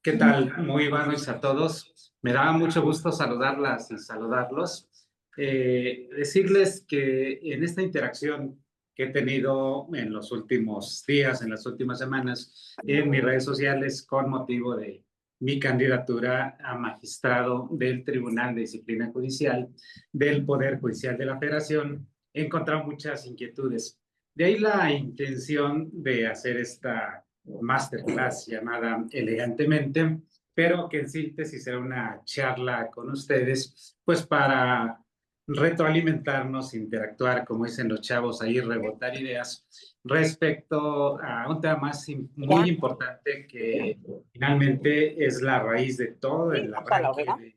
¿Qué tal? Muy buenas noches a todos. Me da mucho gusto saludarlas y saludarlos. Decirles que en esta interacción que he tenido en los últimos días, en las últimas semanas, en mis redes sociales con motivo de mi candidatura a magistrado del Tribunal de Disciplina Judicial del Poder Judicial de la Federación, he encontrado muchas inquietudes. De ahí la intención de hacer esta masterclass llamada Elegantemente, pero que en síntesis será una charla con ustedes, pues para retroalimentarnos, interactuar, como dicen los chavos ahí, rebotar ideas respecto a un tema muy importante que finalmente es la raíz de todo el arranque de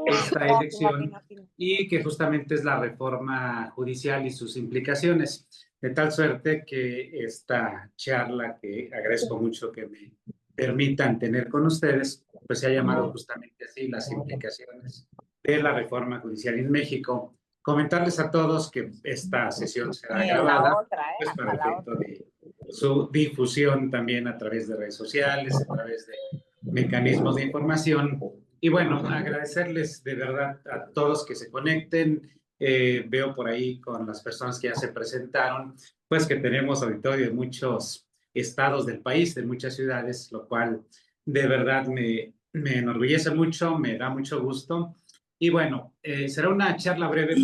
esta elección y que justamente es la reforma judicial y sus implicaciones. De tal suerte que esta charla, que agradezco mucho que me permitan tener con ustedes, pues se ha llamado justamente así, las implicaciones de la reforma judicial en México. Comentarles a todos que esta sesión será grabada, pues para efecto de su difusión también a través de redes sociales, a través de mecanismos de información. Y bueno, agradecerles de verdad a todos que se conecten. Veo por ahí con las personas que ya se presentaron, pues que tenemos auditorio de muchos estados del país, de muchas ciudades, lo cual de verdad me enorgullece mucho, me da mucho gusto. Y bueno, será una charla breve,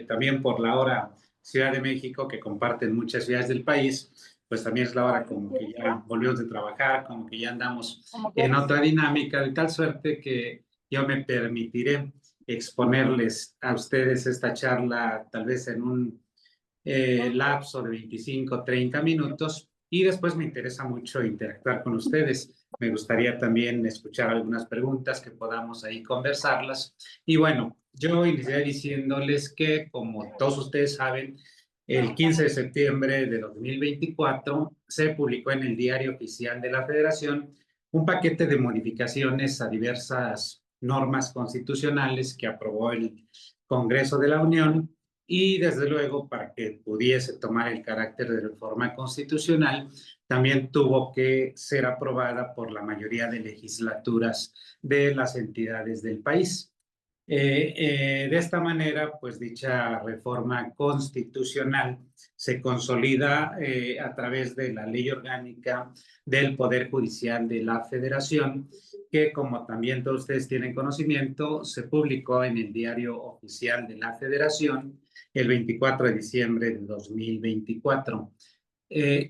también por la hora Ciudad de México, que comparten muchas ciudades del país, pues también es la hora como que ya volvimos de trabajar, como que ya andamos en otra dinámica, de tal suerte que yo me permitiré exponerles a ustedes esta charla tal vez en un lapso de 25, 30 minutos y después me interesa mucho interactuar con ustedes. Me gustaría también escuchar algunas preguntas que podamos ahí conversarlas. Y bueno, yo iniciaré diciéndoles que, como todos ustedes saben, el 15 de septiembre de 2024 se publicó en el Diario Oficial de la Federación un paquete de modificaciones a diversas normas constitucionales que aprobó el Congreso de la Unión y desde luego para que pudiese tomar el carácter de reforma constitucional, también tuvo que ser aprobada por la mayoría de legislaturas de las entidades del país. De esta manera, pues dicha reforma constitucional se consolida a través de la Ley Orgánica del Poder Judicial de la Federación, que como también todos ustedes tienen conocimiento, se publicó en el Diario Oficial de la Federación el 24 de diciembre de 2024.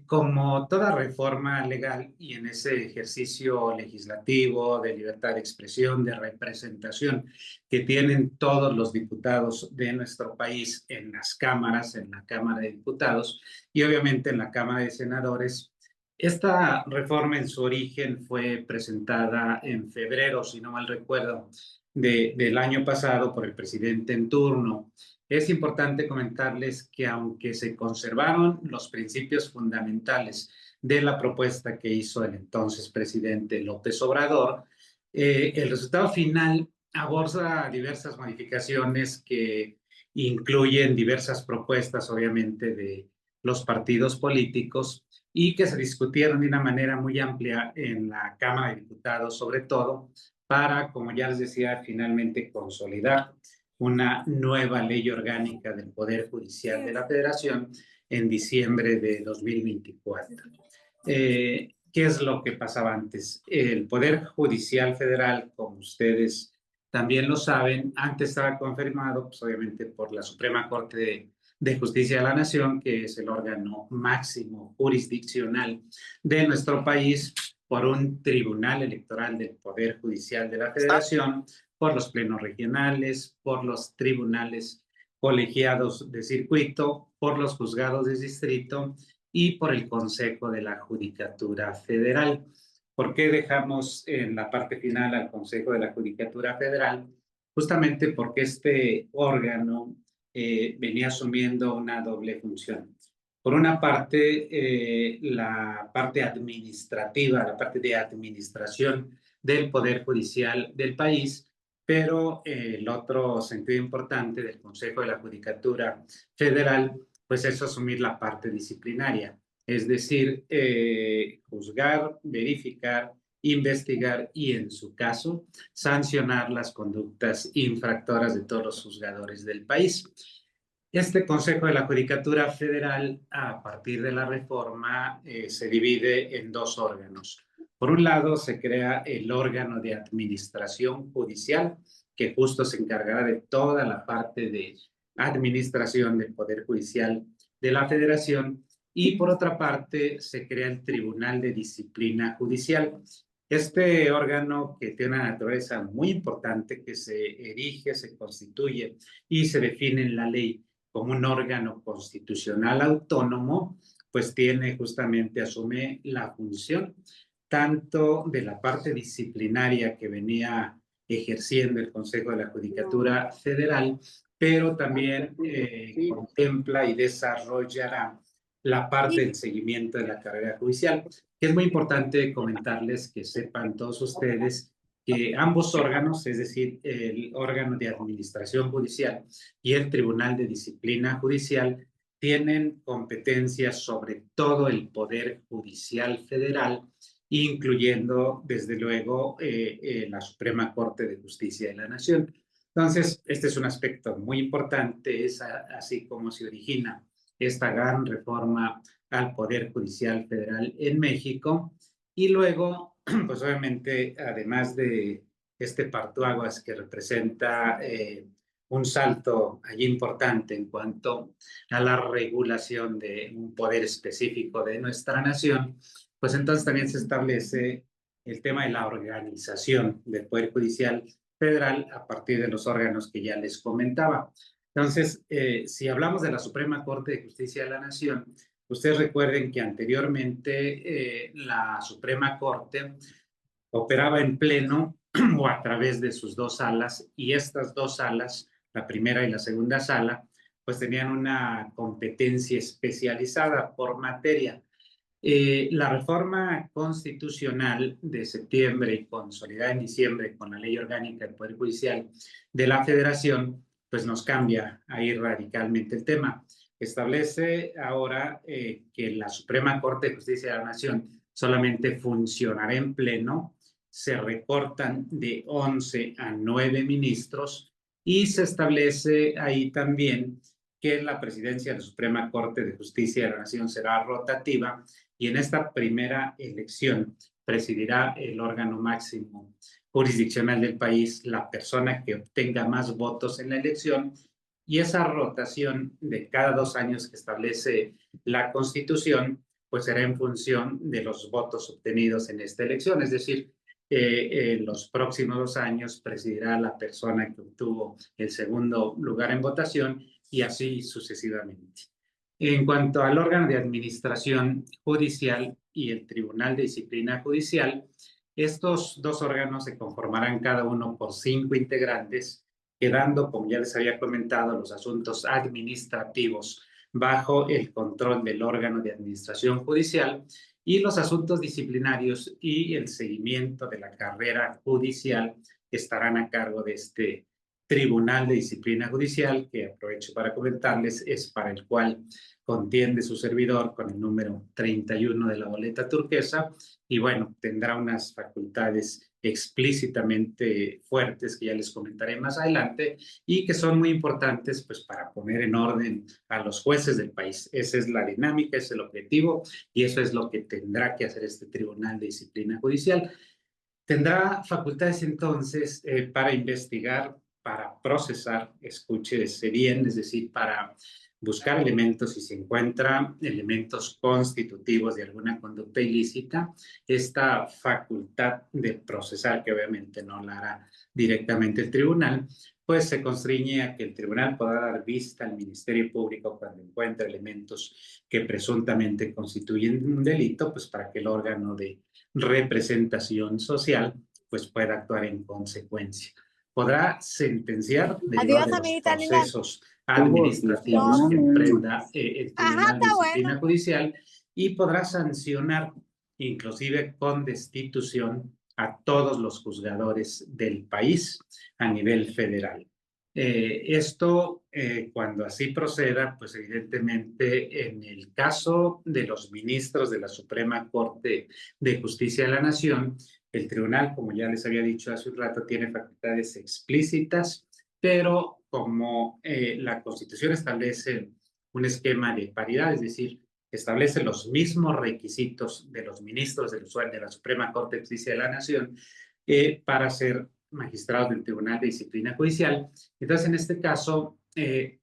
Como toda reforma legal y en ese ejercicio legislativo de libertad de expresión, de representación que tienen todos los diputados de nuestro país en las cámaras, en la Cámara de Diputados y obviamente en la Cámara de Senadores, esta reforma en su origen fue presentada en febrero, si no mal recuerdo, del año pasado por el presidente en turno. Es importante comentarles que aunque se conservaron los principios fundamentales de la propuesta que hizo el entonces presidente López Obrador, el resultado final aborda diversas modificaciones que incluyen diversas propuestas, obviamente, de los partidos políticos y que se discutieron de una manera muy amplia en la Cámara de Diputados, sobre todo para, como ya les decía, finalmente consolidar una nueva ley orgánica del Poder Judicial de la Federación en diciembre de 2024. ¿Qué es lo que pasaba antes? El Poder Judicial Federal, como ustedes también lo saben, antes estaba confirmado, pues obviamente por la Suprema Corte de Justicia de la Nación, que es el órgano máximo jurisdiccional de nuestro país, por un tribunal electoral del Poder Judicial de la Federación, por los plenos regionales, por los tribunales colegiados de circuito, por los juzgados de distrito y por el Consejo de la Judicatura Federal. ¿Por qué dejamos en la parte final al Consejo de la Judicatura Federal? Justamente porque este órgano venía asumiendo una doble función. Por una parte, la parte administrativa, la parte de administración del Poder Judicial del país, pero el otro sentido importante del Consejo de la Judicatura Federal, pues es asumir la parte disciplinaria, es decir, juzgar, verificar investigar y, en su caso, sancionar las conductas infractoras de todos los juzgadores del país. Este Consejo de la Judicatura Federal, a partir de la reforma, se divide en dos órganos. Por un lado, se crea el órgano de administración judicial, que justo se encargará de toda la parte de administración del Poder Judicial de la Federación, y por otra parte, se crea el Tribunal de Disciplina Judicial. Este órgano, que tiene una naturaleza muy importante, que se erige, se constituye y se define en la ley como un órgano constitucional autónomo, pues tiene justamente, asume la función tanto de la parte disciplinaria que venía ejerciendo el Consejo de la Judicatura Federal, pero también contempla y desarrollará la parte del seguimiento de la carrera judicial, que es muy importante comentarles, que sepan todos ustedes que ambos órganos, es decir, el órgano de administración judicial y el Tribunal de Disciplina Judicial, tienen competencias sobre todo el Poder Judicial Federal, incluyendo, desde luego, la Suprema Corte de Justicia de la Nación. Entonces, este es un aspecto muy importante, es así como se origina esta gran reforma al Poder Judicial Federal en México. Y luego, pues obviamente, además de este parteaguas que representa un salto allí importante en cuanto a la regulación de un poder específico de nuestra nación, pues entonces también se establece el tema de la organización del Poder Judicial Federal a partir de los órganos que ya les comentaba. Entonces, si hablamos de la Suprema Corte de Justicia de la Nación, ustedes recuerden que anteriormente la Suprema Corte operaba en pleno o a través de sus dos salas, y estas dos salas, la primera y la segunda sala, pues tenían una competencia especializada por materia. La reforma constitucional de septiembre y consolidada en diciembre con la Ley Orgánica del Poder Judicial de la Federación, pues nos cambia ahí radicalmente el tema. Establece ahora que la Suprema Corte de Justicia de la Nación solamente funcionará en pleno, se recortan de 11 a 9 ministros, y se establece ahí también que la presidencia de la Suprema Corte de Justicia de la Nación será rotativa, y en esta primera elección presidirá el órgano máximo jurisdiccional del país la persona que obtenga más votos en la elección, y esa rotación de cada 2 años que establece la Constitución, pues será en función de los votos obtenidos en esta elección, es decir, en los próximos 2 años presidirá la persona que obtuvo el segundo lugar en votación, y así sucesivamente. En cuanto al órgano de administración judicial y el Tribunal de Disciplina Judicial, estos dos órganos se conformarán cada uno por 5 integrantes, quedando, como ya les había comentado, los asuntos administrativos bajo el control del órgano de administración judicial, y los asuntos disciplinarios y el seguimiento de la carrera judicial estarán a cargo de este Tribunal de Disciplina Judicial, que aprovecho para comentarles, es para el cual contiende su servidor con el número 31 de la boleta turquesa, y bueno, tendrá unas facultades explícitamente fuertes que ya les comentaré más adelante, y que son muy importantes pues para poner en orden a los jueces del país. Esa es la dinámica, ese es el objetivo, y eso es lo que tendrá que hacer este Tribunal de Disciplina Judicial. Tendrá facultades entonces para investigar, para procesar, escúchese bien, es decir, para buscar elementos, si se encuentran elementos constitutivos de alguna conducta ilícita. Esta facultad de procesar, que obviamente no la hará directamente el tribunal, pues se constriñe a que el tribunal pueda dar vista al Ministerio Público cuando encuentre elementos que presuntamente constituyen un delito, pues para que el órgano de representación social pues pueda actuar en consecuencia. Podrá sentenciar derivado de los procesos administrativos que emprenda el Tribunal de Disciplina Judicial, y podrá sancionar, inclusive con destitución, a todos los juzgadores del país a nivel federal. Esto, cuando así proceda, pues evidentemente en el caso de los ministros de la Suprema Corte de Justicia de la Nación, El tribunal, como ya les había dicho hace un rato, tiene facultades explícitas, pero como la Constitución establece un esquema de paridad, es decir, establece los mismos requisitos de los ministros de la Suprema Corte de Justicia de la Nación para ser magistrados del Tribunal de Disciplina Judicial. Entonces, en este caso,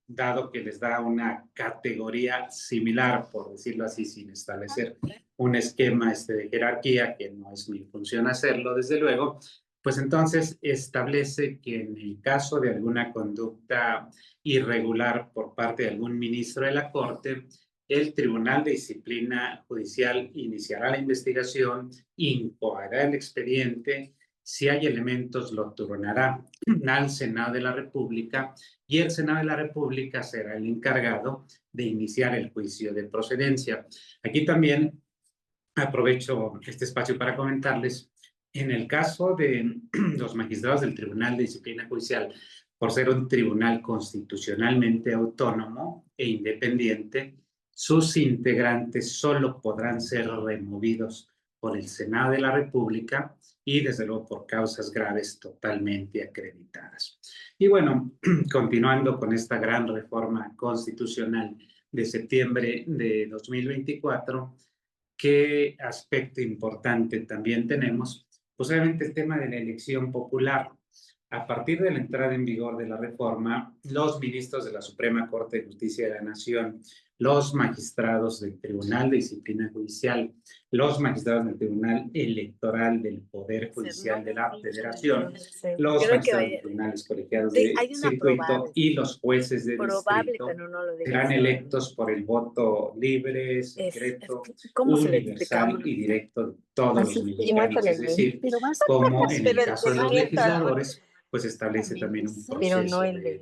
dado que les da una categoría similar, por decirlo así, sin establecer un esquema de jerarquía, que no es mi función hacerlo, desde luego, pues entonces establece que en el caso de alguna conducta irregular por parte de algún ministro de la Corte, el Tribunal de Disciplina Judicial iniciará la investigación, incoará el expediente, si hay elementos lo turnará al Senado de la República y el Senado de la República será el encargado de iniciar el juicio de procedencia. Aquí también aprovecho este espacio para comentarles, en el caso de los magistrados del Tribunal de Disciplina Judicial, por ser un tribunal constitucionalmente autónomo e independiente, sus integrantes solo podrán ser removidos por el Senado de la República y desde luego por causas graves totalmente acreditadas. Y bueno, continuando con esta gran reforma constitucional de septiembre de 2024, ¿qué aspecto importante también tenemos? Pues obviamente el tema de la elección popular. A partir de la entrada en vigor de la reforma, los ministros de la Suprema Corte de Justicia de la Nación, los magistrados del Tribunal de Disciplina Judicial, los magistrados del Tribunal Electoral del Poder Judicial de la Federación, los magistrados de tribunales colegiados de circuito y los jueces de distrito serán electos por el voto libre, secreto, universal y directo de todos los mexicanos. Es decir, como en el caso de los legisladores, pues establece también un proceso de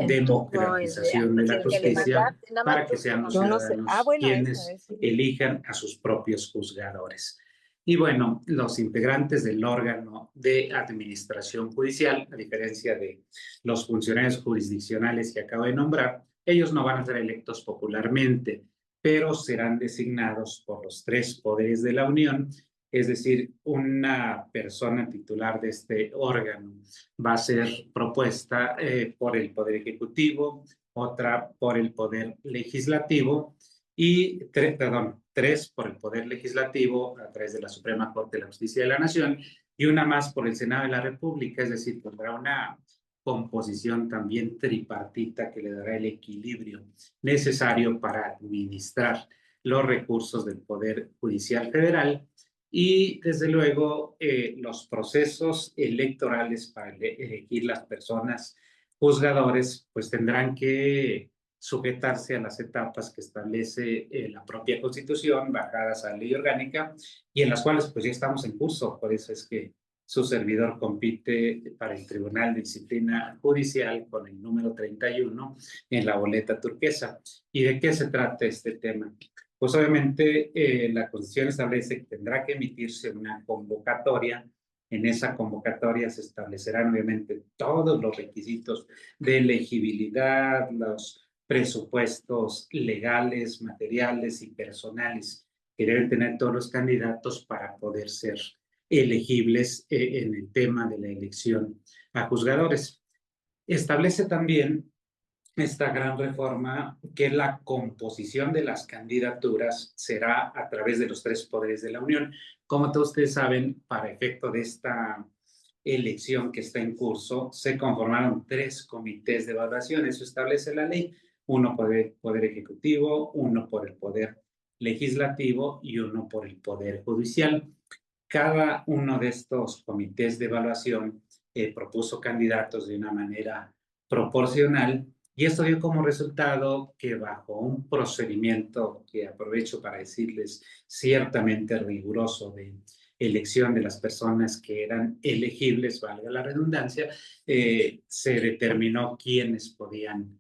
democratización de la justicia para que sean los ciudadanos quienes elijan a sus propios juzgadores. Y bueno, los integrantes del órgano de administración judicial, a diferencia de los funcionarios jurisdiccionales que acabo de nombrar, ellos no van a ser electos popularmente, pero serán designados por los tres poderes de la Unión, es decir, una persona titular de este órgano va a ser propuesta por el Poder Ejecutivo, otra por el Poder Legislativo y tres por el Poder Legislativo a través de la Suprema Corte de la Justicia de la Nación y una más por el Senado de la República, es decir, tendrá una composición también tripartita que le dará el equilibrio necesario para administrar los recursos del Poder Judicial Federal y, desde luego, los procesos electorales para elegir las personas juzgadores, pues tendrán que sujetarse a las etapas que establece la propia Constitución, bajadas a ley orgánica, y en las cuales pues ya estamos en curso. Por eso es que su servidor compite para el Tribunal de Disciplina Judicial con el número 31 en la boleta turquesa. ¿Y de qué se trata este tema? Pues obviamente la Constitución establece que tendrá que emitirse una convocatoria. En esa convocatoria se establecerán obviamente todos los requisitos de elegibilidad, los presupuestos legales, materiales y personales que deben tener todos los candidatos para poder ser elegibles en el tema de la elección a juzgadores. Establece también esta gran reforma que la composición de las candidaturas será a través de los tres poderes de la Unión. Como todos ustedes saben, para efecto de esta elección que está en curso, se conformaron tres comités de evaluación. Eso establece la ley. Uno por el Poder Ejecutivo, uno por el Poder Legislativo y uno por el Poder Judicial. Cada uno de estos comités de evaluación propuso candidatos de una manera proporcional y esto dio como resultado que bajo un procedimiento que aprovecho para decirles ciertamente riguroso de elección de las personas que eran elegibles, valga la redundancia, se determinó quiénes podían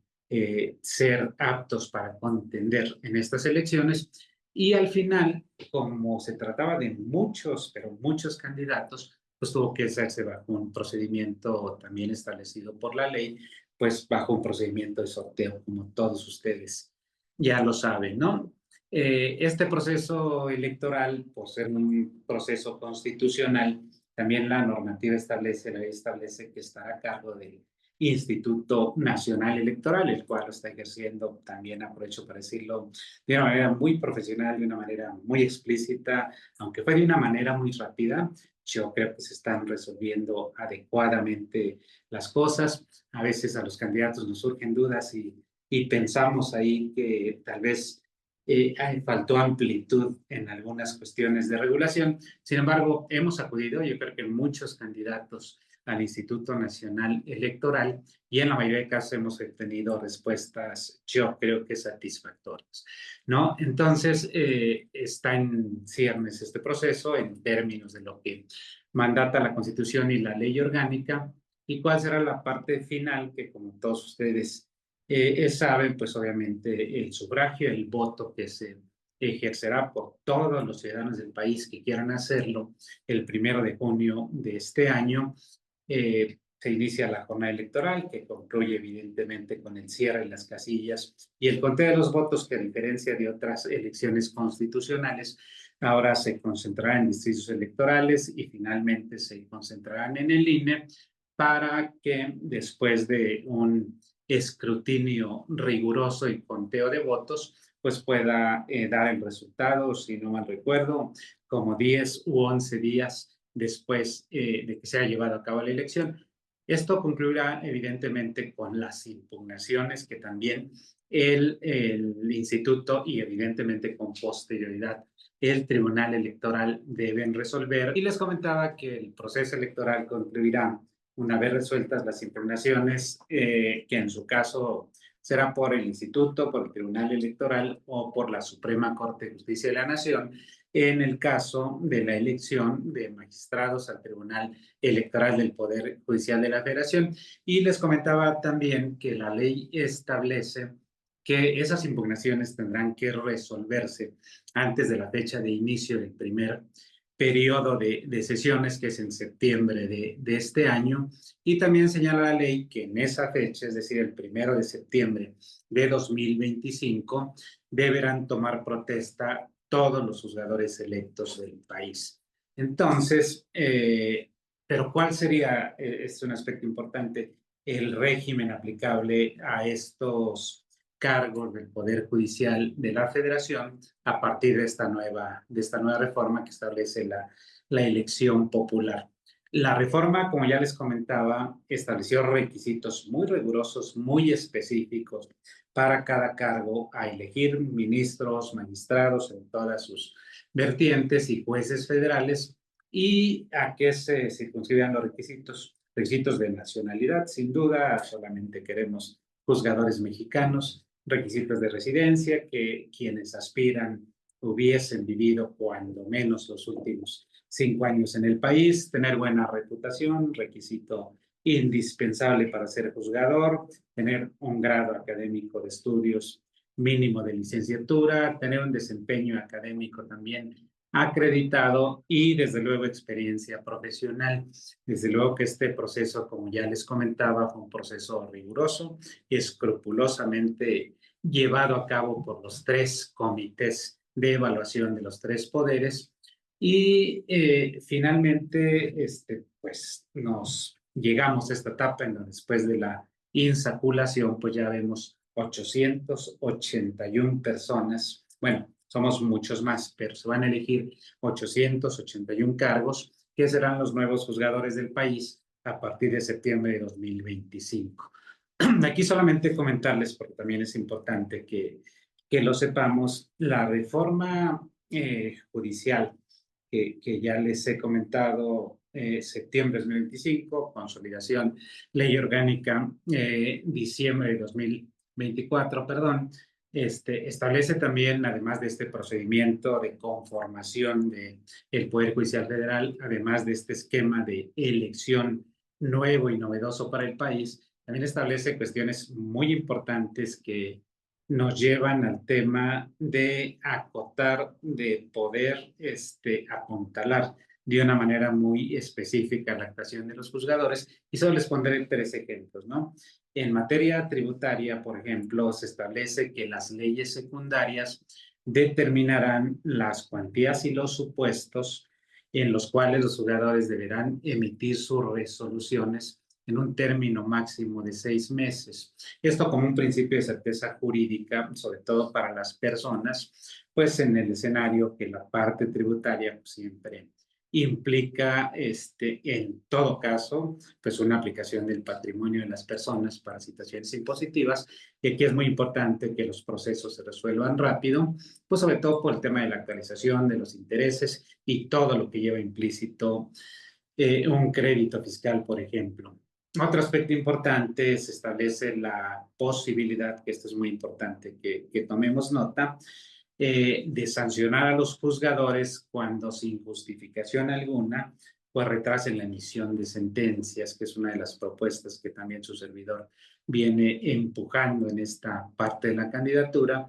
ser aptos para contender en estas elecciones y al final, como se trataba de muchos, pero muchos candidatos, pues tuvo que hacerse bajo un procedimiento también establecido por la ley, pues bajo un procedimiento de sorteo, como todos ustedes ya lo saben, ¿no? Este proceso electoral, por ser un proceso constitucional, también la normativa establece, la ley establece que estará a cargo del Instituto Nacional Electoral, el cual lo está ejerciendo también, aprovecho para decirlo, de una manera muy profesional, de una manera muy explícita, aunque fue de una manera muy rápida. Yo creo que se están resolviendo adecuadamente las cosas. A veces a los candidatos nos surgen dudas y pensamos ahí que tal vez faltó amplitud en algunas cuestiones de regulación. Sin embargo, hemos acudido, yo creo que muchos candidatos al Instituto Nacional Electoral y en la mayoría de casos hemos obtenido respuestas, yo creo que satisfactorias, ¿no? Entonces, está en ciernes este proceso en términos de lo que mandata la Constitución y la ley orgánica y cuál será la parte final que, como todos ustedes saben, pues obviamente el sufragio, el voto que se ejercerá por todos los ciudadanos del país que quieran hacerlo el 1 de junio de este año. Se inicia la jornada electoral que concluye evidentemente con el cierre de las casillas y el conteo de los votos que a diferencia de otras elecciones constitucionales ahora se concentrará en distritos electorales y finalmente se concentrarán en el INE para que después de un escrutinio riguroso y conteo de votos, pues pueda dar el resultado, si no mal recuerdo, como 10 u 11 días después de que se haya llevado a cabo la elección. Esto concluirá evidentemente con las impugnaciones que también el instituto y evidentemente con posterioridad el Tribunal Electoral deben resolver. Y les comentaba que el proceso electoral concluirá una vez resueltas las impugnaciones, que en su caso será por el Instituto, por el Tribunal Electoral o por la Suprema Corte de Justicia de la Nación, en el caso de la elección de magistrados al Tribunal Electoral del Poder Judicial de la Federación. Y les comentaba también que la ley establece que esas impugnaciones tendrán que resolverse antes de la fecha de inicio del primer periodo de sesiones, que es en septiembre de este año, y también señala la ley que en esa fecha, es decir, el 1 de septiembre de 2025, deberán tomar protesta todos los juzgadores electos del país. Entonces, pero ¿cuál sería, es un aspecto importante, el régimen aplicable a estos cargos del Poder Judicial de la Federación a partir de esta nueva reforma que establece la elección popular? La reforma, como ya les comentaba, estableció requisitos muy rigurosos, muy específicos para cada cargo a elegir, ministros, magistrados en todas sus vertientes y jueces federales. ¿Y a qué se circunscriban los requisitos? Requisitos de nacionalidad, sin duda, solamente queremos juzgadores mexicanos, requisitos de residencia, que quienes aspiran hubiesen vivido cuando menos los últimos 5 años en el país, tener buena reputación, requisito indispensable para ser juzgador, tener un grado académico de estudios mínimo de licenciatura, tener un desempeño académico también acreditado y desde luego experiencia profesional. Desde luego que este proceso, como ya les comentaba, fue un proceso riguroso y escrupulosamente llevado a cabo por los 3 comités de evaluación de los 3 poderes y finalmente pues nos llegamos a esta etapa en donde después de la insaculación pues ya vemos 881 personas, bueno, somos muchos más, pero se van a elegir 881 cargos que serán los nuevos juzgadores del país a partir de septiembre de 2025. Aquí solamente comentarles, porque también es importante que lo sepamos, la reforma judicial que ya les he comentado, septiembre de 2025, consolidación, ley orgánica, diciembre de 2024, perdón, establece también, además de este procedimiento de conformación del Poder Judicial Federal, además de este esquema de elección nuevo y novedoso para el país, también establece cuestiones muy importantes que nos llevan al tema de acotar, de poder apuntalar de una manera muy específica la actuación de los juzgadores. Y solo les pondré 3 ejemplos, ¿no? En materia tributaria, por ejemplo, se establece que las leyes secundarias determinarán las cuantías y los supuestos en los cuales los juzgadores deberán emitir sus resoluciones en un término máximo de 6 meses. Esto como un principio de certeza jurídica, sobre todo para las personas, pues en el escenario que la parte tributaria pues, siempre implica, en todo caso, pues una aplicación del patrimonio de las personas para situaciones impositivas, y aquí es muy importante que los procesos se resuelvan rápido, pues sobre todo por el tema de la actualización de los intereses y todo lo que lleva implícito un crédito fiscal, por ejemplo. Otro aspecto importante, se establece la posibilidad, que esto es muy importante que tomemos nota, de sancionar a los juzgadores cuando sin justificación alguna, pues retrasen la emisión de sentencias, que es una de las propuestas que también su servidor viene empujando en esta parte de la candidatura.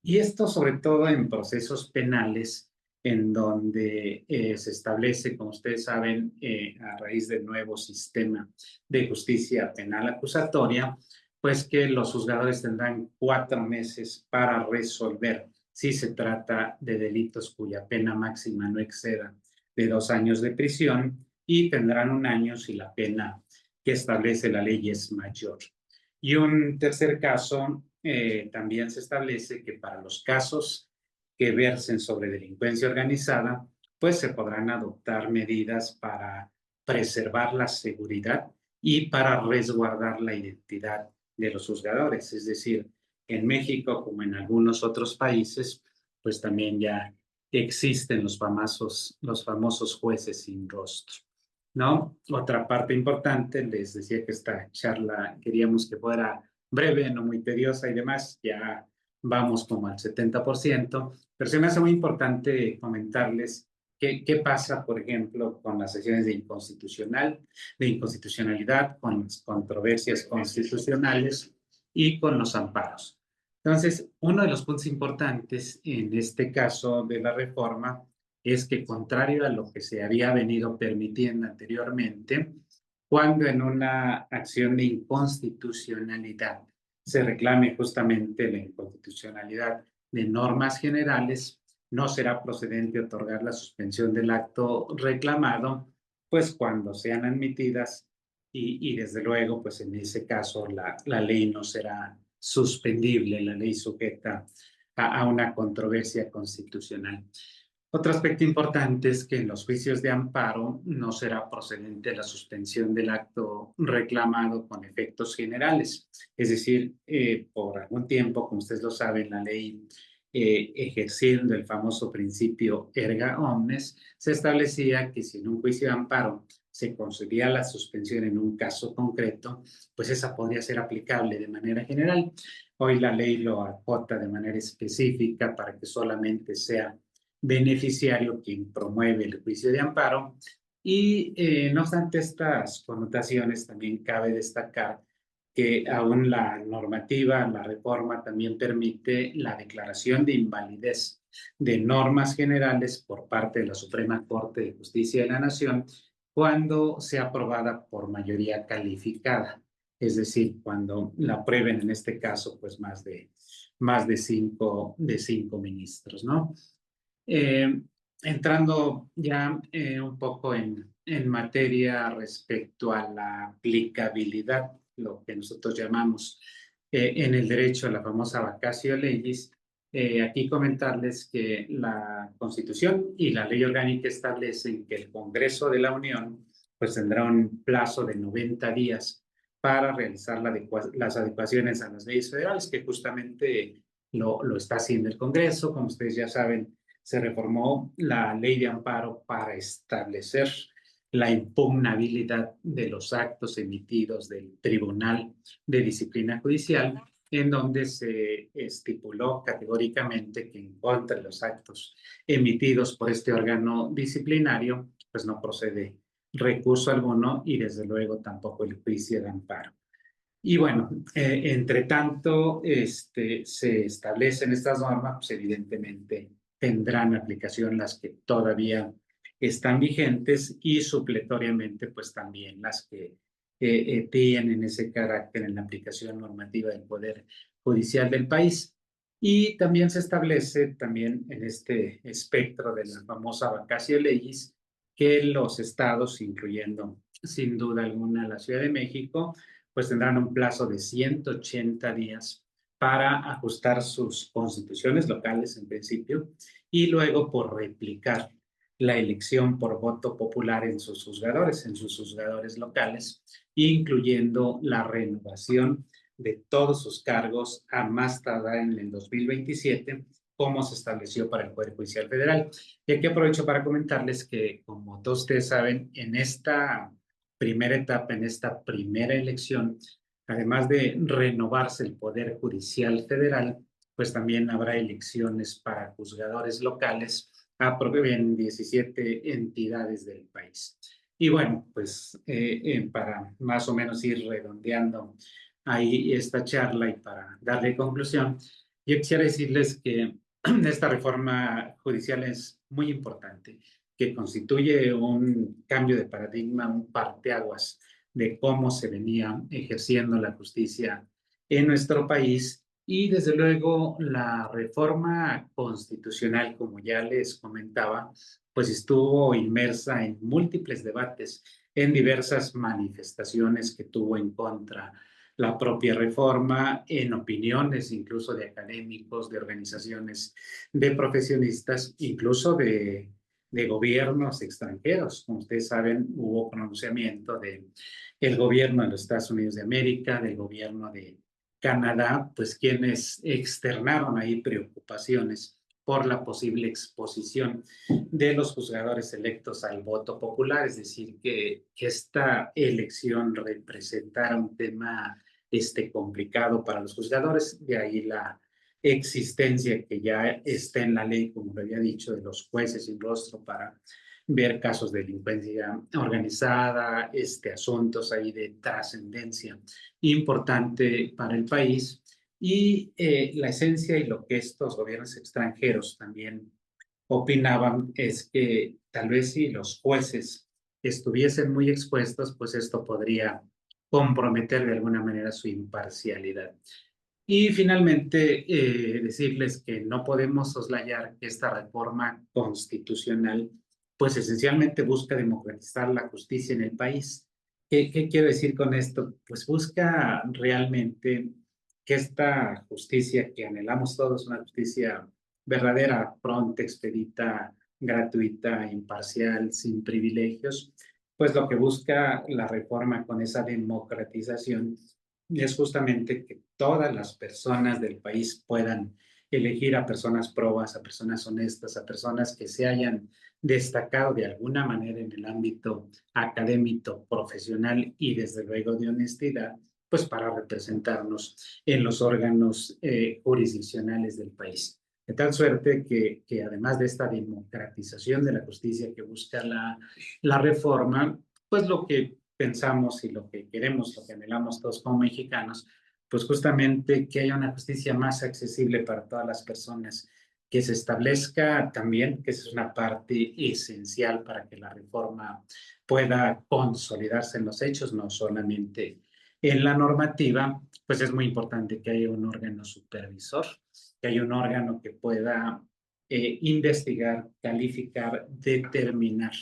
Y esto sobre todo en procesos penales, en donde se establece, como ustedes saben, a raíz del nuevo sistema de justicia penal acusatoria, pues que los juzgadores tendrán 4 meses para resolver si se trata de delitos cuya pena máxima no exceda de 2 años de prisión, y tendrán 1 año si la pena que establece la ley es mayor. Y un tercer caso, también se establece que para los casos que versen sobre delincuencia organizada, pues se podrán adoptar medidas para preservar la seguridad y para resguardar la identidad de los juzgadores. Es decir, en México, como en algunos otros países, pues también ya existen los famosos jueces sin rostro, ¿no? Otra parte importante, les decía que esta charla queríamos que fuera breve, no muy tediosa y demás, ya vamos como al 70%, pero se me hace muy importante comentarles qué pasa, por ejemplo, con las sesiones de inconstitucionalidad, con las controversias constitucionales y con los amparos. Entonces, uno de los puntos importantes en este caso de la reforma es que, contrario a lo que se había venido permitiendo anteriormente, cuando en una acción de inconstitucionalidad se reclame justamente la inconstitucionalidad de normas generales, no será procedente otorgar la suspensión del acto reclamado, pues cuando sean admitidas y desde luego, pues en ese caso la ley no será suspendible, la ley sujeta a una controversia constitucional. Otro aspecto importante es que en los juicios de amparo no será procedente la suspensión del acto reclamado con efectos generales. Es decir, por algún tiempo, como ustedes lo saben, la ley, ejerciendo el famoso principio erga omnes, se establecía que si en un juicio de amparo se concedía la suspensión en un caso concreto, pues esa podría ser aplicable de manera general. Hoy la ley lo acota de manera específica para que solamente sea beneficiario quien promueve el juicio de amparo. Y no obstante estas connotaciones, también cabe destacar que aún la normativa, la reforma también permite la declaración de invalidez de normas generales por parte de la Suprema Corte de Justicia de la Nación cuando sea aprobada por mayoría calificada, es decir, cuando la aprueben en este caso pues más de cinco ministros, ¿no? Eh, Entrando ya un poco en materia respecto a la aplicabilidad, lo que nosotros llamamos en el derecho a la famosa vacatio legis, aquí comentarles que la Constitución y la Ley Orgánica establecen que el Congreso de la Unión pues tendrá un plazo de 90 días para realizar las adecuaciones a las leyes federales, que justamente lo está haciendo el Congreso. Como ustedes ya saben, se reformó la ley de amparo para establecer la impugnabilidad de los actos emitidos del Tribunal de Disciplina Judicial, en donde se estipuló categóricamente que en contra de los actos emitidos por este órgano disciplinario, pues no procede recurso alguno y desde luego tampoco el juicio de amparo. Y bueno, entre tanto, se establecen estas normas, pues evidentemente tendrán aplicación las que todavía están vigentes y supletoriamente, pues también las que tienen ese carácter en la aplicación normativa del Poder Judicial del país. Y también se establece también en este espectro de la famosa vacatio legis que los estados, incluyendo sin duda alguna la Ciudad de México, pues tendrán un plazo de 180 días para ajustar sus constituciones locales en principio y luego por replicar la elección por voto popular en sus juzgadores locales, incluyendo la renovación de todos sus cargos a más tardar en el 2027, como se estableció para el Poder Judicial Federal. Y aquí aprovecho para comentarles que, como todos ustedes saben, en esta primera etapa, en esta primera elección, además de renovarse el Poder Judicial Federal, pues también habrá elecciones para juzgadores locales en 17 entidades del país. Y bueno, pues para más o menos ir redondeando ahí esta charla y para darle conclusión, yo quisiera decirles que esta reforma judicial es muy importante, que constituye un cambio de paradigma, un parteaguas de cómo se venía ejerciendo la justicia en nuestro país. Y desde luego la reforma constitucional, como ya les comentaba, pues estuvo inmersa en múltiples debates, en diversas manifestaciones que tuvo en contra la propia reforma, en opiniones incluso de académicos, de organizaciones de profesionistas, incluso de gobiernos extranjeros. Como ustedes saben, hubo pronunciamiento del gobierno de los Estados Unidos de América, del gobierno de Canadá, pues quienes externaron ahí preocupaciones por la posible exposición de los juzgadores electos al voto popular, es decir, que esta elección representara un tema complicado para los juzgadores, de ahí la existencia que ya está en la ley, como lo había dicho, de los jueces sin rostro para ver casos de delincuencia organizada, asuntos ahí de trascendencia importante para el país. Y la esencia y lo que estos gobiernos extranjeros también opinaban es que tal vez si los jueces estuviesen muy expuestos, pues esto podría comprometer de alguna manera su imparcialidad. Y finalmente, decirles que no podemos soslayar que esta reforma constitucional, pues esencialmente busca democratizar la justicia en el país. ¿Qué quiero decir con esto? Pues busca realmente que esta justicia que anhelamos todos, una justicia verdadera, pronta, expedita, gratuita, imparcial, sin privilegios, pues lo que busca la reforma con esa democratización es justamente que todas las personas del país puedan elegir a personas probas, a personas honestas, a personas que se hayan destacado de alguna manera en el ámbito académico, profesional y desde luego de honestidad, pues para representarnos en los órganos jurisdiccionales del país. De tal suerte que además de esta democratización de la justicia que busca la reforma, pues lo que pensamos y lo que queremos, lo que anhelamos todos como mexicanos, pues justamente que haya una justicia más accesible para todas las personas, que se establezca también, que esa es una parte esencial para que la reforma pueda consolidarse en los hechos, no solamente en la normativa, pues es muy importante que haya un órgano supervisor, que haya un órgano que pueda investigar, calificar, determinar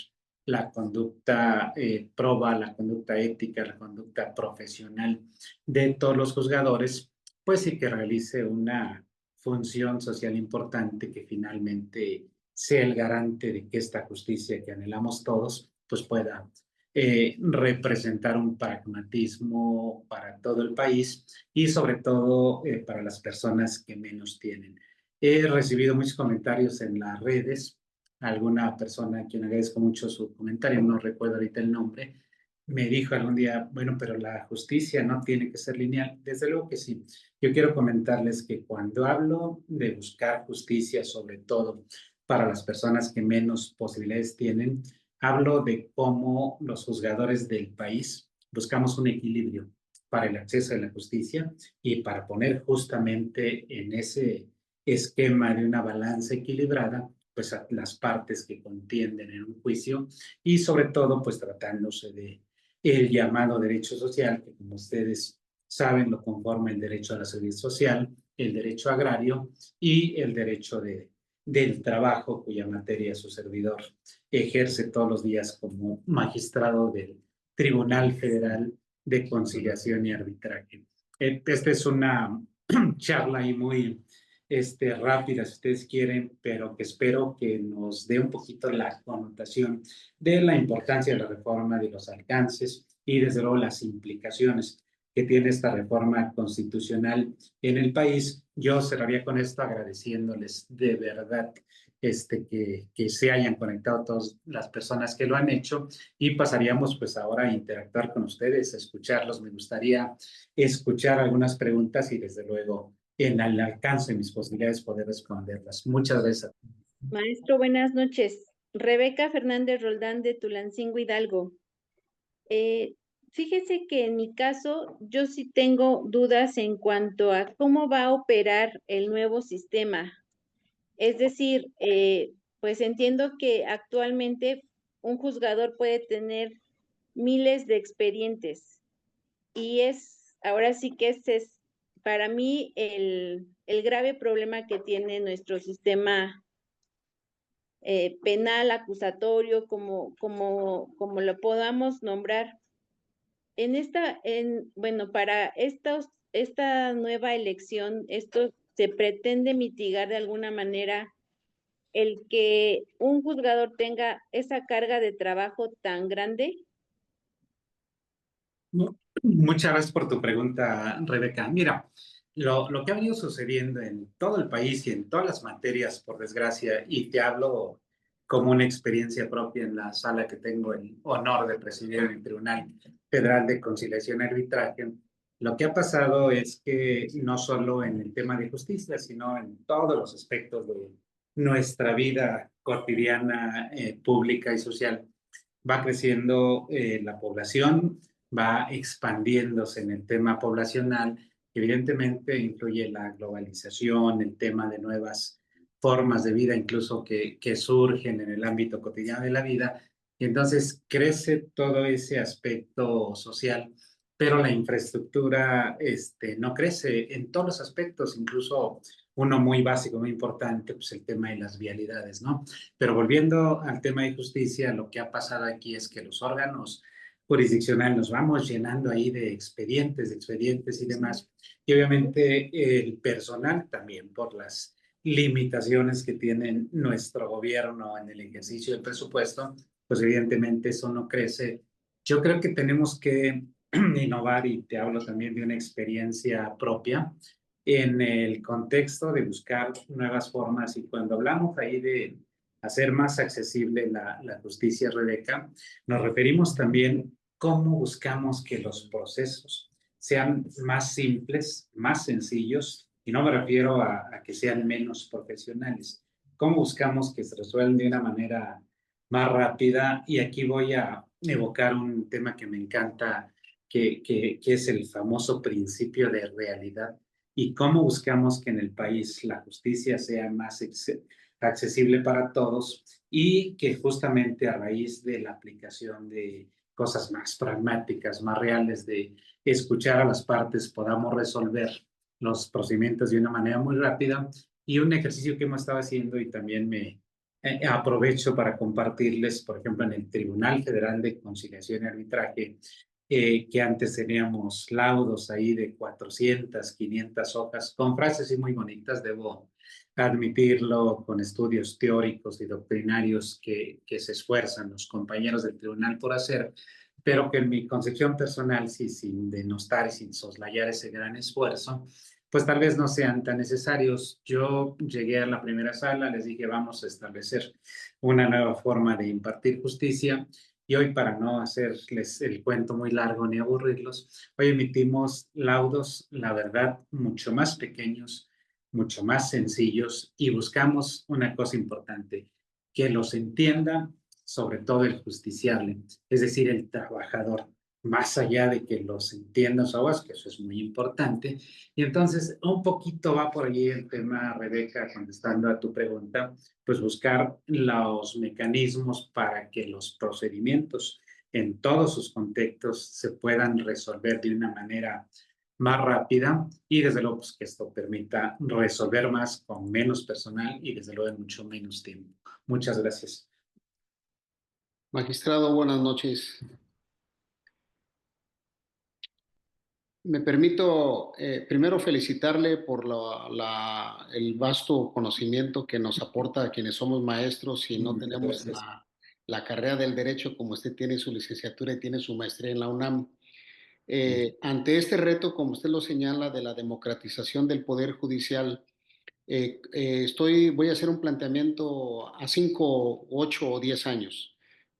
la conducta proba, la conducta ética, la conducta profesional de todos los juzgadores, pues sí que realice una función social importante que finalmente sea el garante de que esta justicia que anhelamos todos, pues pueda representar un pragmatismo para todo el país y sobre todo para las personas que menos tienen. He recibido muchos comentarios en las redes, alguna persona a quien agradezco mucho su comentario, no recuerdo ahorita el nombre, me dijo algún día, bueno, pero la justicia no tiene que ser lineal. Desde luego que sí. Yo quiero comentarles que cuando hablo de buscar justicia, sobre todo para las personas que menos posibilidades tienen, hablo de cómo los juzgadores del país buscamos un equilibrio para el acceso a la justicia y para poner justamente en ese esquema de una balanza equilibrada pues a las partes que contienden en un juicio y sobre todo pues tratándose de el llamado derecho social, que como ustedes saben lo conforma el derecho a la seguridad social, el derecho agrario y el derecho del trabajo, cuya materia su servidor ejerce todos los días como magistrado del Tribunal Federal de Conciliación y Arbitraje. Esta es una charla ahí muy rápida, si ustedes quieren, pero que espero que nos dé un poquito la connotación de la importancia de la reforma, de los alcances y desde luego las implicaciones que tiene esta reforma constitucional en el país. Yo cerraría con esto agradeciéndoles de verdad que se hayan conectado todas las personas que lo han hecho y pasaríamos pues ahora a interactuar con ustedes, a escucharlos. Me gustaría escuchar algunas preguntas y desde luego en el alcance de mis posibilidades poder responderlas. Muchas gracias. Maestro, buenas noches. Rebeca Fernández Roldán de Tulancingo, Hidalgo. Fíjese que en mi caso yo sí tengo dudas en cuanto a cómo va a operar el nuevo sistema. Es decir, pues entiendo que actualmente un juzgador puede tener miles de expedientes y ahora sí que ese es para mí el grave problema que tiene nuestro sistema penal, acusatorio, como lo podamos nombrar. Bueno, para esta nueva elección, esto se pretende mitigar de alguna manera el que un juzgador tenga esa carga de trabajo tan grande. Muchas gracias por tu pregunta, Rebeca. Mira, lo que ha venido sucediendo en todo el país y en todas las materias, por desgracia, y te hablo como una experiencia propia en la sala que tengo el honor de presidir en el Tribunal Federal de Conciliación y Arbitraje, lo que ha pasado es que no solo en el tema de justicia, sino en todos los aspectos de nuestra vida cotidiana, pública y social, va creciendo la población, va expandiéndose en el tema poblacional. Evidentemente influye la globalización, el tema de nuevas formas de vida, incluso que surgen en el ámbito cotidiano de la vida. Y entonces crece todo ese aspecto social, pero la infraestructura no crece en todos los aspectos, incluso uno muy básico, muy importante, pues el tema de las vialidades, ¿no? Pero volviendo al tema de justicia, lo que ha pasado aquí es que los órganos jurisdiccionales nos vamos llenando ahí de expedientes y demás. Y obviamente el personal también por las limitaciones que tiene nuestro gobierno en el ejercicio del presupuesto, pues evidentemente eso no crece. Yo creo que tenemos que innovar y te hablo también de una experiencia propia en el contexto de buscar nuevas formas y cuando hablamos ahí de hacer más accesible la justicia, Rebeca, nos referimos también cómo buscamos que los procesos sean más simples, más sencillos, y no me refiero a que sean menos profesionales. Cómo buscamos que se resuelvan de una manera más rápida, y aquí voy a evocar un tema que me encanta, que es el famoso principio de realidad, y cómo buscamos que en el país la justicia sea más accesible para todos y que justamente a raíz de la aplicación de cosas más pragmáticas, más reales, de escuchar a las partes, podamos resolver los procedimientos de una manera muy rápida. Y un ejercicio que hemos estado haciendo y también me aprovecho para compartirles, por ejemplo, en el Tribunal Federal de Conciliación y Arbitraje, que antes teníamos laudos ahí de 400, 500 hojas, con frases muy bonitas, debo admitirlo, con estudios teóricos y doctrinarios que se esfuerzan los compañeros del tribunal por hacer, pero que en mi concepción personal, sí, sin denostar y sin soslayar ese gran esfuerzo, pues tal vez no sean tan necesarios. Yo llegué a la primera sala, les dije, vamos a establecer una nueva forma de impartir justicia. Y hoy, para no hacerles el cuento muy largo ni aburrirlos, hoy emitimos laudos, la verdad, mucho más pequeños, mucho más sencillos, y buscamos una cosa importante, que los entienda sobre todo el justiciable, es decir, el trabajador, más allá de que los entienda su voz, que eso es muy importante. Y entonces, un poquito va por allí el tema, Rebeca, contestando a tu pregunta, pues buscar los mecanismos para que los procedimientos en todos sus contextos se puedan resolver de una manera más rápida y desde luego pues, que esto permita resolver más con menos personal y desde luego en mucho menos tiempo. Muchas gracias. Magistrado, buenas noches. Me permito primero felicitarle por el vasto conocimiento que nos aporta a quienes somos maestros y no Muchas tenemos gracias. la carrera del derecho como usted tiene su licenciatura y tiene su maestría en la UNAM. Ante este reto, como usted lo señala, de la democratización del Poder Judicial, voy a hacer un planteamiento a 5, 8 o 10 años.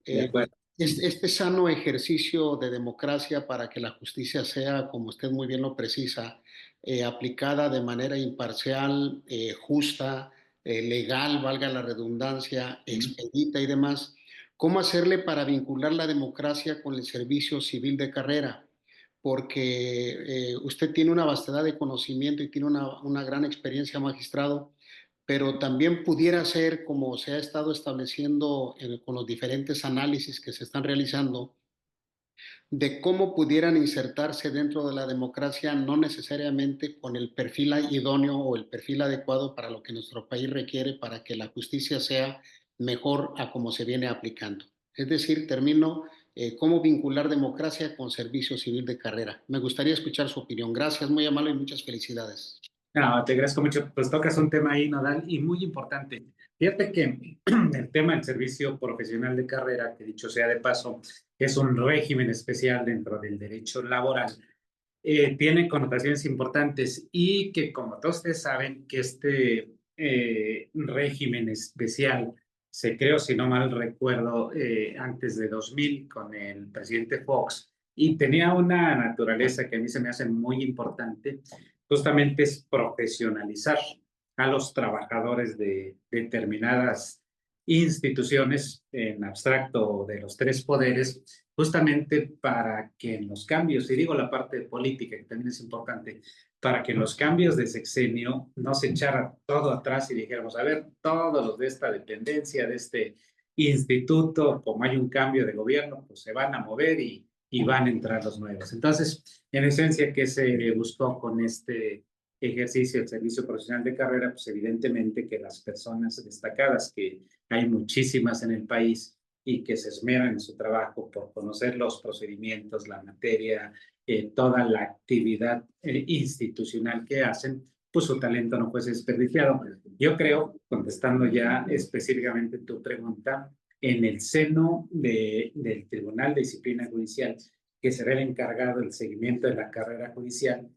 De Eh, acuerdo. este sano ejercicio de democracia para que la justicia sea, como usted muy bien lo precisa, aplicada de manera imparcial, justa, legal, valga la redundancia, expedita y demás. ¿Cómo hacerle para vincular la democracia con el servicio civil de carrera? Porque usted tiene una vastedad de conocimiento y tiene una gran experiencia, magistrado, pero también pudiera ser, como se ha estado estableciendo con los diferentes análisis que se están realizando, de cómo pudieran insertarse dentro de la democracia, no necesariamente con el perfil idóneo o el perfil adecuado para lo que nuestro país requiere para que la justicia sea mejor a como se viene aplicando. Es decir, termino, cómo vincular democracia con servicio civil de carrera. Me gustaría escuchar su opinión. Gracias, muy amable y muchas felicidades. No, te agradezco mucho. Pues tocas un tema ahí, Nodal, y muy importante. Fíjate que el tema del servicio profesional de carrera, que dicho sea de paso, es un régimen especial dentro del derecho laboral, tiene connotaciones importantes y que, como todos ustedes saben, que este régimen especial se creó, si no mal recuerdo, antes de 2000 con el presidente Fox y tenía una naturaleza que a mí se me hace muy importante, justamente es profesionalizar a los trabajadores de determinadas instituciones en abstracto de los tres poderes, justamente para que en los cambios, y digo la parte política que también es importante, para que en los cambios de sexenio no se echara todo atrás y dijéramos, a ver, todos los de esta dependencia, de este instituto, como hay un cambio de gobierno, pues se van a mover y van a entrar los nuevos. Entonces, en esencia, ¿qué se buscó con este ejercicio del servicio profesional de carrera? Pues evidentemente que las personas destacadas, que hay muchísimas en el país y que se esmeran en su trabajo por conocer los procedimientos, la materia, toda la actividad institucional que hacen, pues su talento no fuese desperdiciado. Yo creo, contestando ya específicamente tu pregunta, en el seno del Tribunal de Disciplina Judicial, que será el encargado del seguimiento de la carrera judicial,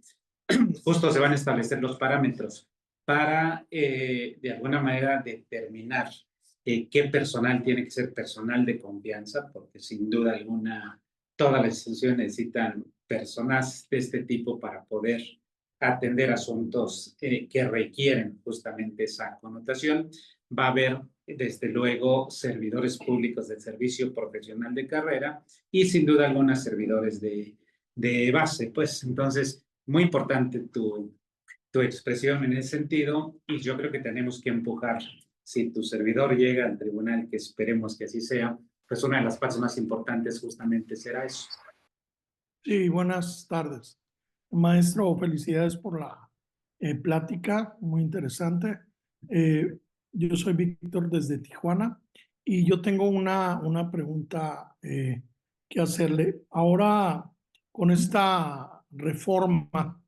justo se van a establecer los parámetros para, de alguna manera, determinar qué personal tiene que ser personal de confianza, porque sin duda alguna todas las instituciones necesitan personas de este tipo para poder atender asuntos que requieren justamente esa connotación. Va a haber, desde luego, servidores públicos del servicio profesional de carrera y sin duda alguna servidores de base. Pues entonces, muy importante tu expresión en ese sentido y yo creo que tenemos que empujar. Si tu servidor llega al tribunal, que esperemos que así sea, pues una de las partes más importantes justamente será eso. Sí, buenas tardes. Maestro, felicidades por la plática, muy interesante. Eh, yo soy Víctor desde Tijuana y yo tengo una pregunta que hacerle. Ahora, con esta reforma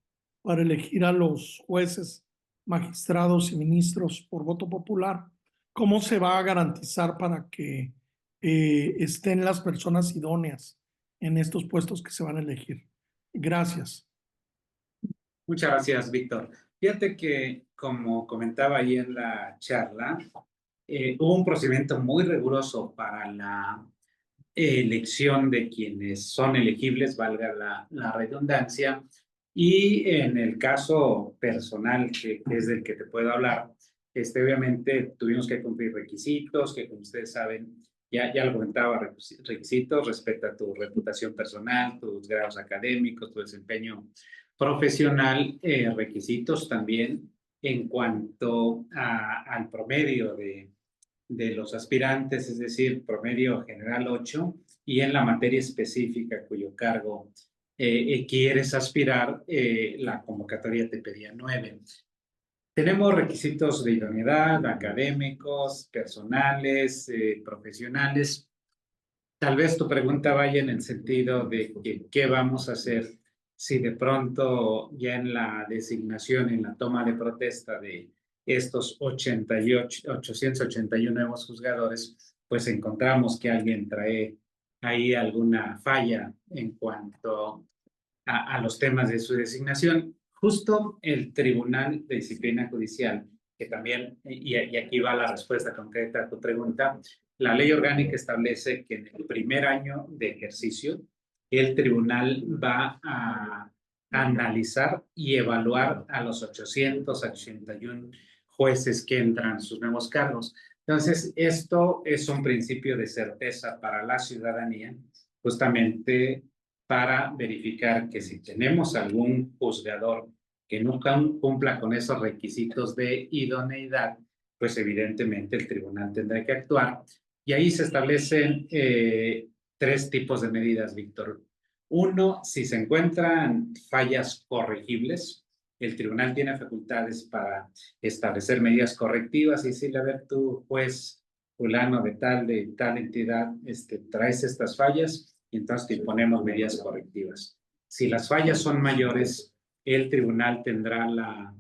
para elegir a los jueces, magistrados y ministros por voto popular, ¿cómo se va a garantizar para que estén las personas idóneas en estos puestos que se van a elegir? Gracias. Muchas gracias, Víctor. Fíjate que, como comentaba ahí en la charla, hubo un procedimiento muy riguroso para la elección de quienes son elegibles, valga la redundancia, y en el caso personal, que es del que te puedo hablar, obviamente tuvimos que cumplir requisitos, que como ustedes saben, ya lo comentaba, requisitos respecto a tu reputación personal, tus grados académicos, tu desempeño profesional, requisitos también en cuanto al promedio de los aspirantes, es decir, promedio general 8, y en la materia específica cuyo cargo quieres aspirar, la convocatoria te pedía 9. Tenemos requisitos de idoneidad, académicos, personales, profesionales. Tal vez tu pregunta vaya en el sentido de que qué vamos a hacer si de pronto ya en la designación, en la toma de protesta de estos 881 nuevos juzgadores, pues encontramos que alguien trae ahí alguna falla en cuanto a los temas de su designación. Justo el Tribunal de Disciplina Judicial, que también, y aquí va la respuesta concreta a tu pregunta, la ley orgánica establece que en el primer año de ejercicio, el tribunal va a analizar y evaluar a los 881 jueces que entran a sus nuevos cargos. Entonces, esto es un principio de certeza para la ciudadanía, justamente para verificar que si tenemos algún juzgador que nunca cumpla con esos requisitos de idoneidad, pues evidentemente el tribunal tendrá que actuar. Y ahí se establecen tres tipos de medidas, Víctor. Uno, si se encuentran fallas corregibles, el tribunal tiene facultades para establecer medidas correctivas y decirle, a ver, tú, juez fulano de tal entidad, traes estas fallas y entonces te imponemos medidas correctivas. Si las fallas son mayores, el tribunal tendrá la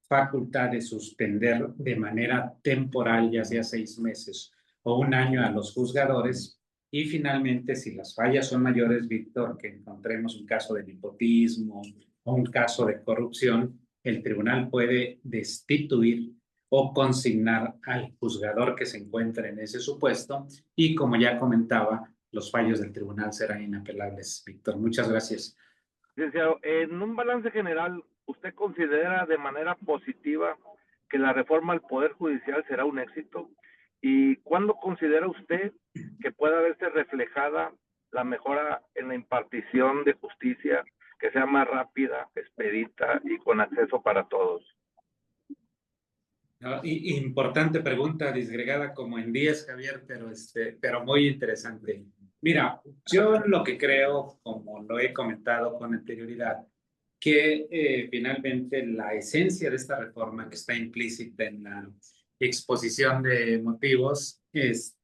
facultad de suspender de manera temporal, ya sea 6 meses o 1 año, a los juzgadores. Y finalmente, si las fallas son mayores, Víctor, que encontremos un caso de nepotismo o un caso de corrupción, el tribunal puede destituir o consignar al juzgador que se encuentre en ese supuesto y, como ya comentaba, los fallos del tribunal serán inapelables. Víctor, muchas gracias. Licenciado, en un balance general, ¿usted considera de manera positiva que la reforma al Poder Judicial será un éxito? ¿Y cuándo considera usted que pueda verse reflejada la mejora en la impartición de justicia, que sea más rápida, expedita y con acceso para todos? No, importante pregunta, disgregada como en 10, Javier, pero muy interesante. Mira, yo lo que creo, como lo he comentado con anterioridad, que finalmente la esencia de esta reforma, que está implícita en la exposición de motivos, pues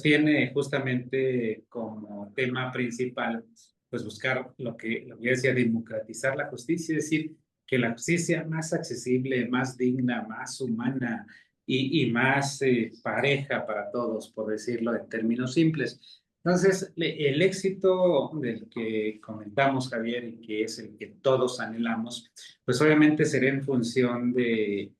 tiene justamente como tema principal, pues buscar lo que yo decía, democratizar la justicia, es decir, que la justicia más accesible, más digna, más humana y más pareja para todos, por decirlo en términos simples. Entonces, el éxito del que comentamos, Javier, y que es el que todos anhelamos, pues obviamente será en función de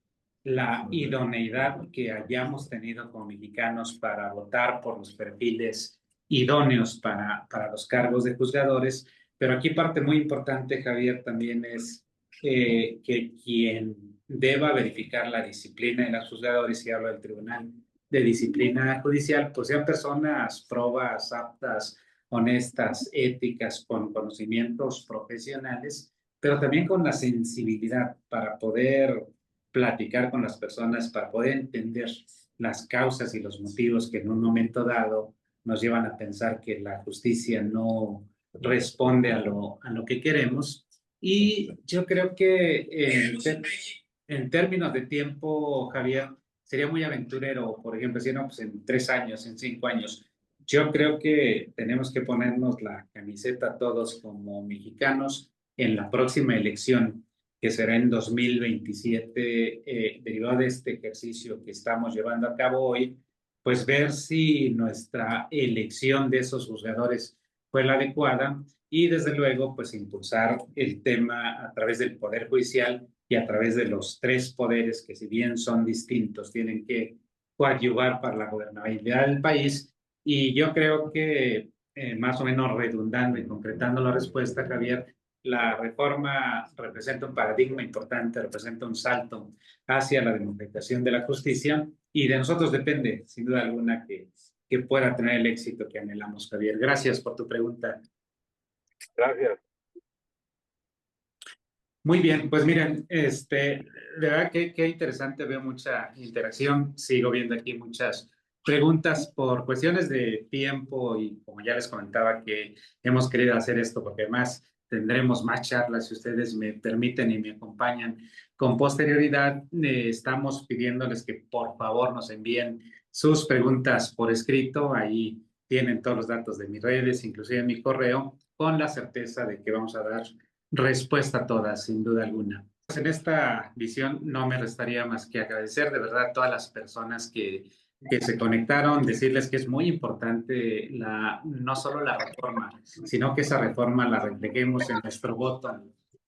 la idoneidad que hayamos tenido como mexicanos para votar por los perfiles idóneos para los cargos de juzgadores. Pero aquí parte muy importante, Javier, también es que quien deba verificar la disciplina de los juzgadores, y hablo del Tribunal de Disciplina Judicial, pues sean personas probas, aptas, honestas, éticas, con conocimientos profesionales, pero también con la sensibilidad para poder platicar con las personas, para poder entender las causas y los motivos que en un momento dado nos llevan a pensar que la justicia no responde a lo que queremos. Y yo creo que en términos de tiempo, Javier, sería muy aventurero, por ejemplo, si no, pues en 3 años, en 5 años. Yo creo que tenemos que ponernos la camiseta todos como mexicanos en la próxima elección, que será en 2027, derivado de este ejercicio que estamos llevando a cabo hoy, pues ver si nuestra elección de esos juzgadores fue la adecuada y desde luego pues impulsar el tema a través del Poder Judicial y a través de los 3 poderes que, si bien son distintos, tienen que coadyuvar para la gobernabilidad del país. Y yo creo que más o menos redundando y concretando la respuesta, Javier, la reforma representa un paradigma importante, representa un salto hacia la democratización de la justicia y de nosotros depende, sin duda alguna, que pueda tener el éxito que anhelamos, Javier. Gracias por tu pregunta. Gracias. Muy bien, pues miren, de verdad que interesante, veo mucha interacción, sigo viendo aquí muchas preguntas por cuestiones de tiempo y como ya les comentaba que hemos querido hacer esto porque además tendremos más charlas si ustedes me permiten y me acompañan con posterioridad. Estamos pidiéndoles que por favor nos envíen sus preguntas por escrito, ahí tienen todos los datos de mis redes, inclusive mi correo, con la certeza de que vamos a dar respuesta a todas, sin duda alguna. En esta visión no me restaría más que agradecer de verdad a todas las personas que se conectaron, decirles que es muy importante no solo la reforma, sino que esa reforma la reflejemos en nuestro voto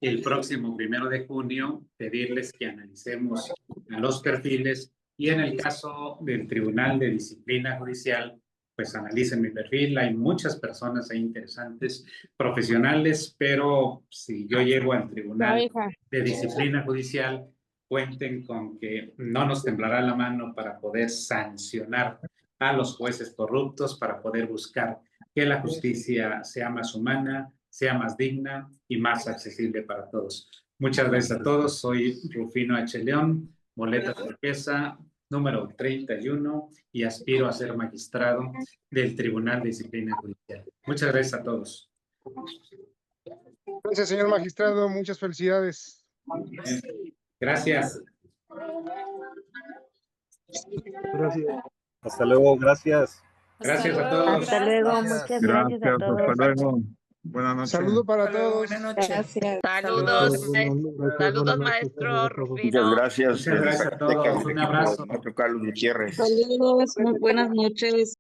el próximo 1 de junio, pedirles que analicemos los perfiles y en el caso del Tribunal de Disciplina Judicial, pues analicen mi perfil. Hay muchas personas ahí interesantes, profesionales, pero si yo llego al Tribunal de Disciplina Judicial, cuenten con que no nos temblará la mano para poder sancionar a los jueces corruptos, para poder buscar que la justicia sea más humana, sea más digna y más accesible para todos. Muchas gracias a todos. Soy Rufino H. León, boleta turquesa, número 31, y aspiro a ser magistrado del Tribunal de Disciplina Judicial. Muchas gracias a todos. Gracias, señor magistrado. Muchas felicidades. Gracias. Gracias. Hasta luego, gracias. Gracias a todos. Hasta luego, muchas gracias a todos. Hasta luego. Buenas noches. Saludo para todos. Buenas noches. Gracias. Saludos, saludos, maestro Rufino. Muchas gracias. Muchas gracias a todos. Un abrazo. Maestro Carlos Gutiérrez. Saludos, muy buenas noches.